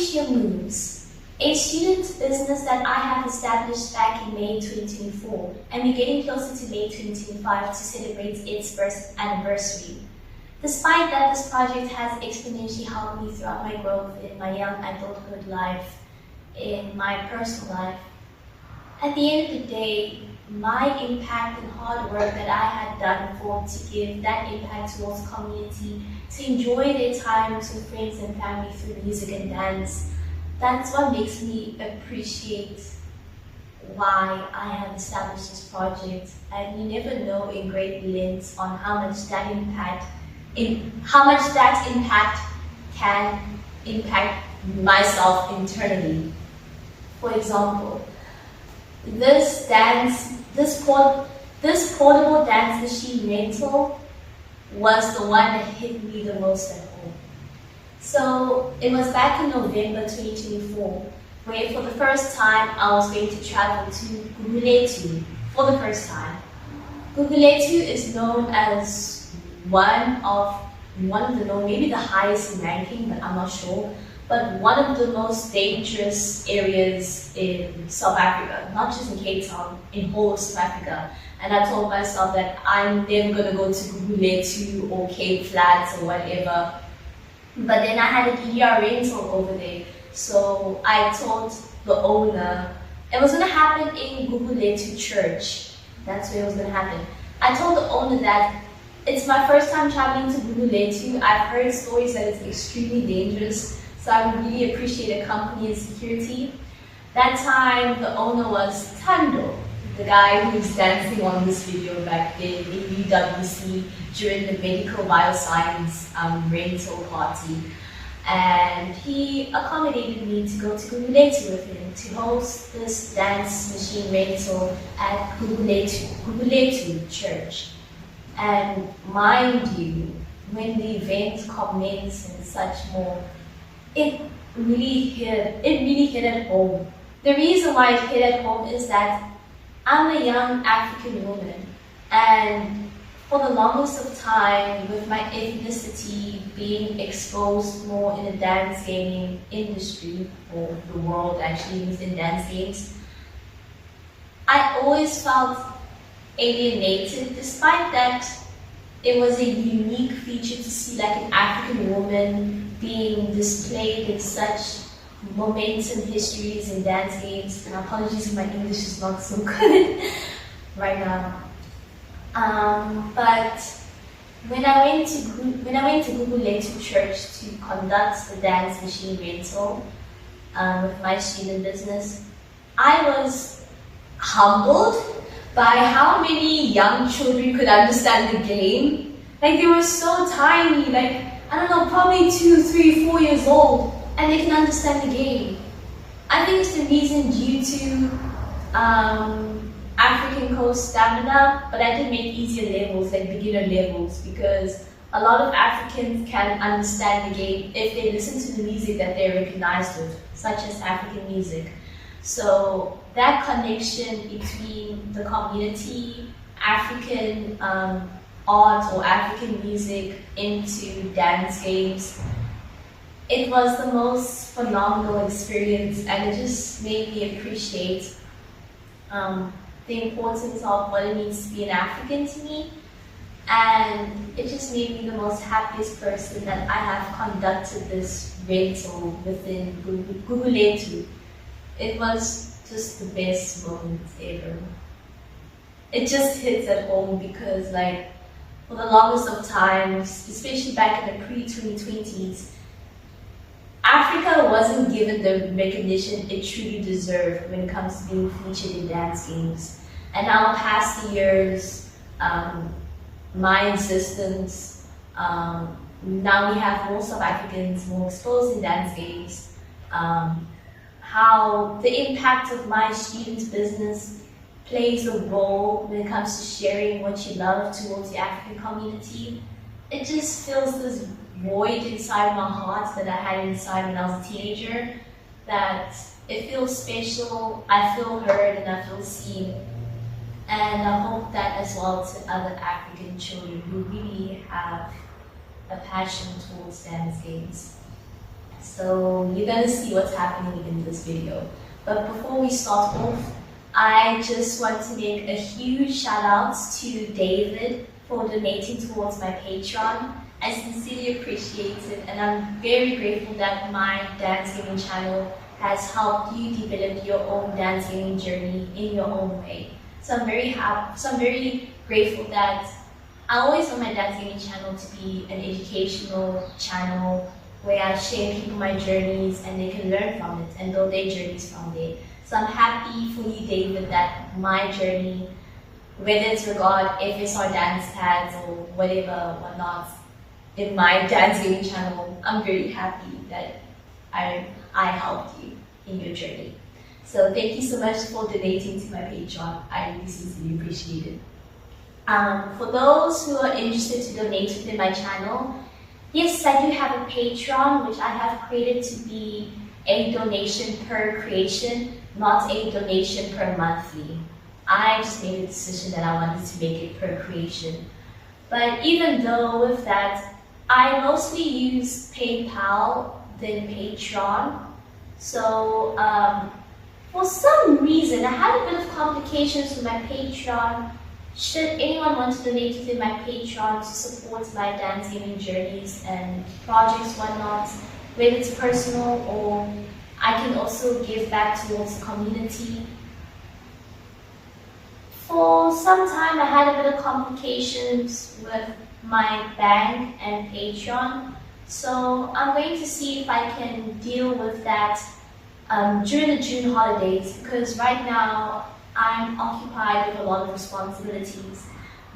Future Moves, a student business that I have established back in May 2024, and we're getting closer to May 2025 to celebrate its first anniversary. Despite that, this project has exponentially helped me throughout my growth in my young adulthood life, in my personal life. At the end of the day, my impact and hard work that I had done for to give that impact towards the community, to enjoy their time with friends and family through music and dance, that's what makes me appreciate why I have established this project. And you never know in great lengths on how much that impact can impact myself internally. For example, this portable dance machine rental was the one that hit me the most at home. So it was back in November 2024, where for the first time I was going to travel to Gugulethu for the first time. Gugulethu is known as one of the maybe the highest in ranking, but I'm not sure, but one of the most dangerous areas in South Africa, not just in Cape Town, in whole of South Africa. And I told myself that I'm never going to go to Gugulethu or Cape Flats or whatever. But then I had a DDR rental over there. So I told the owner, it was going to happen in Gugulethu Church. That's where it was going to happen. I told the owner that it's my first time traveling to Gugulethu. I've heard stories that it's extremely dangerous. So I would really appreciate a company and security. That time, the owner was Tando, the guy who's dancing on this video back then in UWC during the medical bioscience rental party. And he accommodated me to go to Gugulethu with him to host this dance machine rental at Gugulethu Church. And mind you, when the event commenced and such more, it really hit at home. The reason why it hit at home is that I'm a young African woman, and for the longest of time, with my ethnicity being exposed more in the dance gaming industry, or the world actually within dance games, I always felt alienated, despite that it was a unique feature to see like an African woman being displayed in such momentum histories in dance games. And apologies if my English is not so good right now. But when I went to Gugulethu Church to conduct the dance machine rental with my student business, I was humbled by how many young children could understand the game. Like, they were so tiny, like, I don't know, probably 2, 3, 4 years old, and they can understand the game. I think it's the reason due to African Coast stamina, but I did make easier levels, like beginner levels, because a lot of Africans can understand the game if they listen to the music that they're recognized with, such as African music. So that connection between the community, African art or African music into dance games, it was the most phenomenal experience, and it just made me appreciate the importance of what it means to be an African to me. And it just made me the most happiest person that I have conducted this rental within Gugulethu. It was just the best moment ever. It just hits at home because, like, for the longest of times, especially back in the pre-2020s, Africa wasn't given the recognition it truly deserved when it comes to being featured in dance games. And now, past the years, my existence, now we have more South Africans more exposed in dance games. How the impact of my students' business plays a role when it comes to sharing what you love towards the African community. It just fills this void inside my heart that I had inside when I was a teenager, that it feels special, I feel heard, and I feel seen. And I hope that as well to other African children who really have a passion towards dance games. So you're gonna see what's happening in this video. But before we start off, I just want to make a huge shout out to David for donating towards my Patreon. I sincerely appreciate it, and I'm very grateful that my dance gaming channel has helped you develop your own dance gaming journey in your own way. So I'm very happy. So I'm very grateful that I always want my dance gaming channel to be an educational channel where I share people my journeys and they can learn from it and build their journeys from there. So I'm happy for you, David, that my journey, whether it's regard FSR dance pads or whatnot, in my dance gaming channel, I'm very happy that I helped you in your journey. So thank you so much for donating to my Patreon. I really sincerely appreciate it. For those who are interested to donate within my channel, yes, I do have a Patreon, which I have created to be a donation per creation, not a donation per monthly. I just made a decision that I wanted to make it per creation. But even though with that, I mostly use PayPal than Patreon. So for some reason, I had a bit of complications with my Patreon. Should anyone want to donate within my Patreon to support my dance gaming journeys and projects, whatnot, whether it's personal or I can also give back towards the community. For some time, I had a bit of complications with my bank and Patreon, so I'm going to see if I can deal with that during the June holidays, because right now I'm occupied with a lot of responsibilities.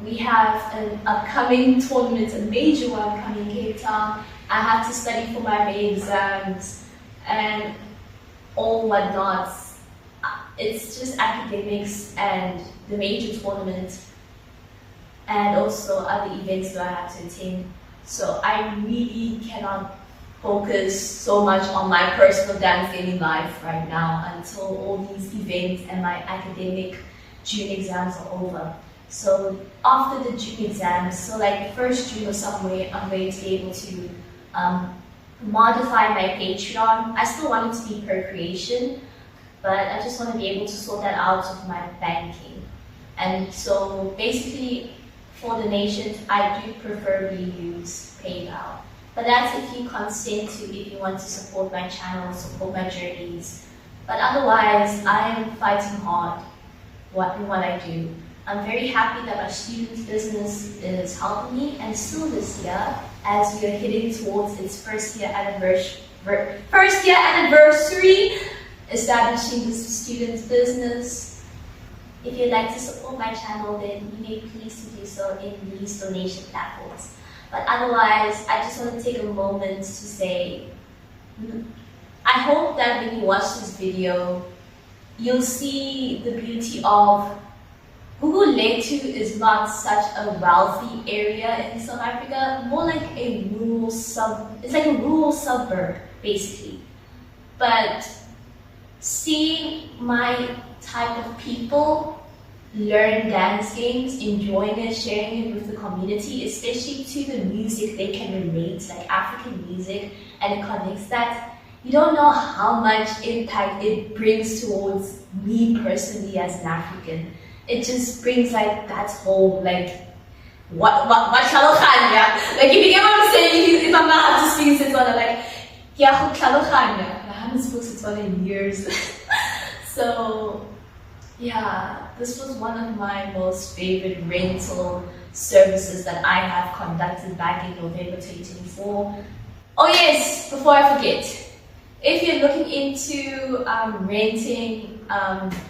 We have an upcoming tournament, a major one coming in Cape Town. I have to study for my main exams and all whatnot. It's just academics and the major tournament and also other events that I have to attend. So I really cannot focus so much on my personal dance gaming life right now until all these events and my academic June exams are over. So after the June exams, so like 1st June or somewhere, I'm going to be able to modify my Patreon. I still want it to be per creation, but I just want to be able to sort that out with my banking. And so basically for donations, I do preferably use PayPal. But that's if you consent to, if you want to support my channel, support my journeys. But otherwise, I am fighting hard in what I do. I'm very happy that my student business is helping me, and still this year, as we are heading towards its first year anniversary, establishing this student business. If you'd like to support my channel, then you may please do so in these donation platforms. But otherwise, I just want to take a moment to say, I hope that when you watch this video, you'll see the beauty of Gugulethu is not such a wealthy area in South Africa, more like a rural it's like a rural suburb, basically. But seeing my type of people learn dance games, enjoying it, sharing it with the community, especially to the music they can relate, like African music, and it connects that. You don't know how much impact it brings towards me personally as an African. It just brings like that whole like what yeah. Like if you get what I'm saying, if I'm not have to speak Setswana, like yeah, I haven't spoken Setswana in years. So yeah, this was one of my most favorite rental services that I have conducted back in November 2024. Oh yes, before I forget, if you're looking into renting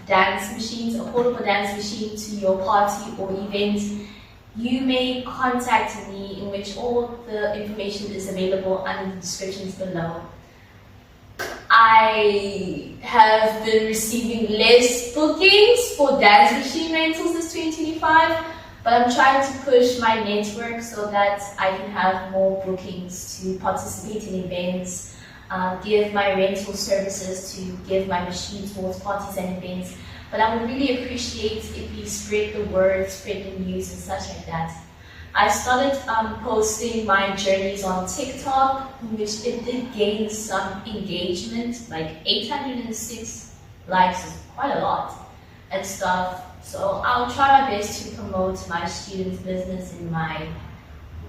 dance machines, a portable dance machine to your party or event, you may contact me, in which all the information is available under the descriptions below. I have been receiving less bookings for dance machine rentals this 2025, but I'm trying to push my network so that I can have more bookings to participate in events, give my rental services, to give my machine towards parties and events. But I would really appreciate if you spread the word, spread the news and such like that. I started posting my journeys on TikTok, which it did gain some engagement, like 806 likes is quite a lot and stuff. So I'll try my best to promote my students' business in my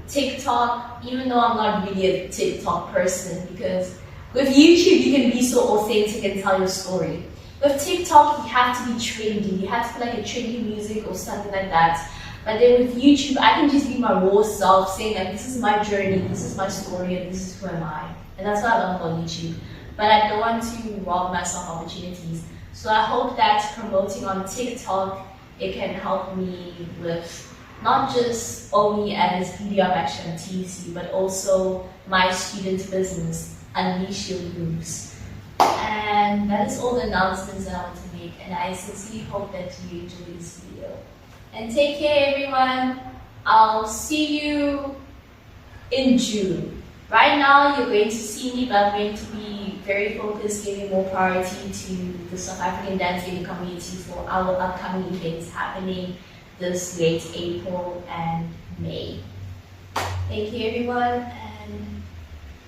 TikTok, even though I'm not really a TikTok person, because with YouTube you can be so authentic and tell your story. With TikTok you have to be trendy, you have to put like a trendy music or something like that. But then with YouTube I can just be my raw self, saying like this is my journey, this is my story, and this is who am I. And that's what I love about YouTube. But I don't want to rob myself opportunities. So I hope that promoting on TikTok, it can help me with not just only as DDR Action TC, but also my student business, Unleash Your Moves. And that is all the announcements that I want to make, and I sincerely hope that you enjoy this video. And take care, everyone. I'll see you in June. Right now, you're going to see me, but I'm going to be very focused, giving more priority to the South African dancing community for our upcoming events happening this late April and May. Thank you, everyone, and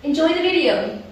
enjoy the video.